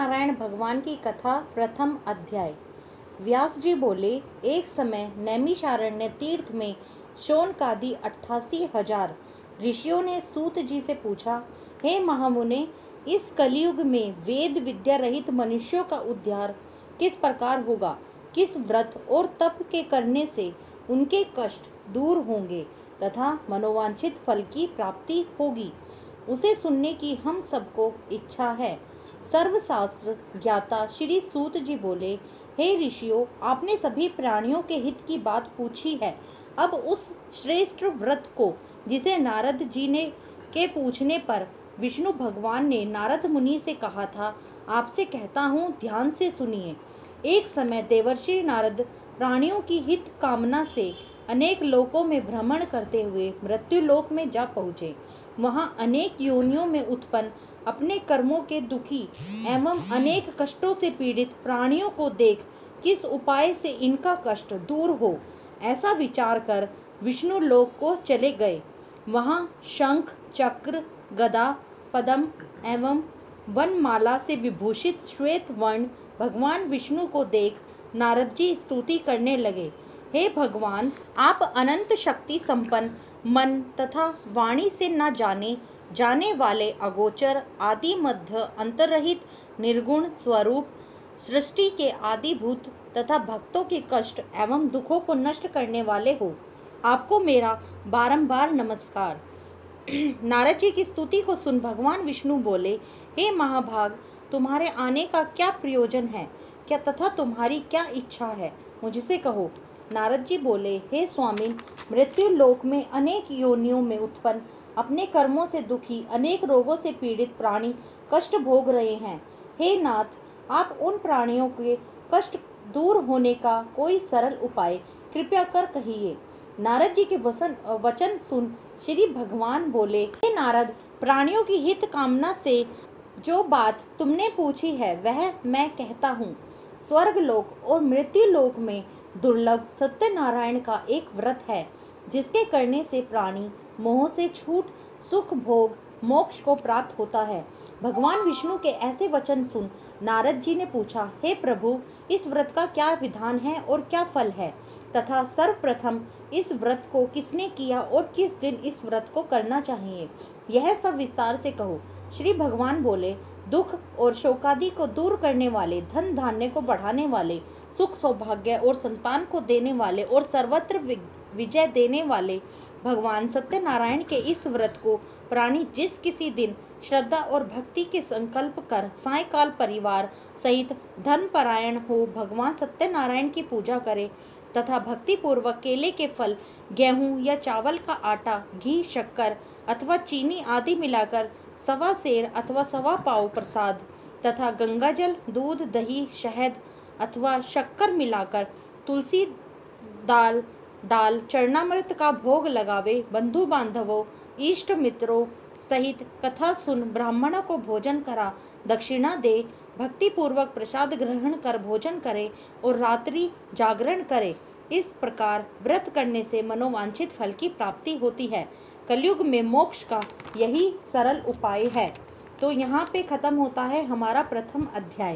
सत्यनारायण भगवान की कथा प्रथम अध्याय। व्यास जी बोले, एक समय नैमिषारण्य तीर्थ में शौनकादि 88,000 ऋषियों ने सूत जी से पूछा, हे महामुने, इस कलयुग में वेद विद्या रहित मनुष्यों का उद्धार किस प्रकार होगा? किस व्रत और तप के करने से उनके कष्ट दूर होंगे तथा मनोवांछित फल की प्राप्ति होगी? उसे सुनने की हम सबको इच्छा है। सर्वशास्त्र ज्ञाता श्री सूत जी बोले, हे ऋषियों, आपने सभी प्राणियों के हित की बात पूछी है। अब उस श्रेष्ठ व्रत को, जिसे नारद जी ने के पूछने पर विष्णु भगवान ने नारद मुनि से कहा था, आपसे कहता हूँ, ध्यान से सुनिए। एक समय देवर्षि नारद प्राणियों की हित कामना से अनेक लोकों में भ्रमण करते हुए मृत्यु लोक में जा पहुँचे। वहाँ अनेक योनियों में उत्पन्न अपने कर्मों के दुखी एवं अनेक कष्टों से पीड़ित प्राणियों को देख किस उपाय से इनका कष्ट दूर हो, ऐसा विचार कर विष्णु लोक को चले गए। वहाँ शंख, चक्र, गदा, पद्म एवं वनमाला से विभूषित श्वेत वर्ण भगवान विष्णु को देख नारद जी स्तुति करने लगे। हे भगवान, आप अनंत शक्ति संपन्न, मन तथा वाणी से न जाने वाले, अगोचर, आदि मध्य अंतरहित, निर्गुण स्वरूप, सृष्टि के आदिभूत तथा भक्तों के कष्ट एवं दुखों को नष्ट करने वाले हो। आपको मेरा बारंबार नमस्कार। नारद जी की स्तुति को सुन भगवान विष्णु बोले, हे महाभाग, तुम्हारे आने का क्या प्रयोजन है, क्या तथा तुम्हारी क्या इच्छा है, मुझसे कहो। नारद जी बोले, हे स्वामी, मृत्यु लोक में अनेक योनियों में उत्पन्न अपने कर्मों से दुखी अनेक रोगों से पीड़ित प्राणी कष्ट भोग रहे हैं। हे नाथ, आप उन प्राणियों के कष्ट दूर होने का कोई सरल उपाय कृपया कर कहिए। नारद जी के वचन सुन श्री भगवान बोले, हे नारद, प्राणियों की हित कामना से जो बात तुमने पूछी है वह मैं कहता हूँ। स्वर्ग लोक और मृत्यु लोक में दुर्लभ सत्यनारायण का एक व्रत है, जिसके करने से प्राणी मोह से छूट सुख भोग मोक्ष को प्राप्त होता है। भगवान विष्णु के ऐसे वचन सुन नारद जी ने पूछा, हे प्रभु, इस व्रत का क्या विधान है और क्या फल है, तथा सर्वप्रथम इस व्रत को किसने किया और किस दिन इस व्रत को करना चाहिए, यह सब विस्तार से कहो। श्री भगवान बोले, दुख और शोकादि को दूर करने वाले, धन धान्य को बढ़ाने वाले, सुख सौभाग्य और संतान को देने वाले और सर्वत्र विजय देने वाले भगवान सत्यनारायण के इस व्रत को प्राणी जिस किसी दिन श्रद्धा और भक्ति के संकल्प कर सायकाल परिवार सहित धन परायण हो भगवान सत्यनारायण की पूजा करे तथा भक्ति पूर्वक केले के फल, गेहूं या चावल का आटा, घी, शक्कर अथवा चीनी आदि मिलाकर 1.25 सेर अथवा 1.25 पाव प्रसाद तथा गंगाजल, दूध, दही, शहद अथवा शक्कर मिलाकर तुलसी डाल चरणामृत का भोग लगावे। बंधु बांधवों, इष्ट मित्रों सहित कथा सुन ब्राह्मणों को भोजन करा, दक्षिणा दे, भक्ति पूर्वक प्रसाद ग्रहण कर भोजन करे और रात्रि जागरण करे। इस प्रकार व्रत करने से मनोवांछित फल की प्राप्ति होती है। कलयुग में मोक्ष का यही सरल उपाय है। तो यहाँ पे खत्म होता है हमारा प्रथम अध्याय।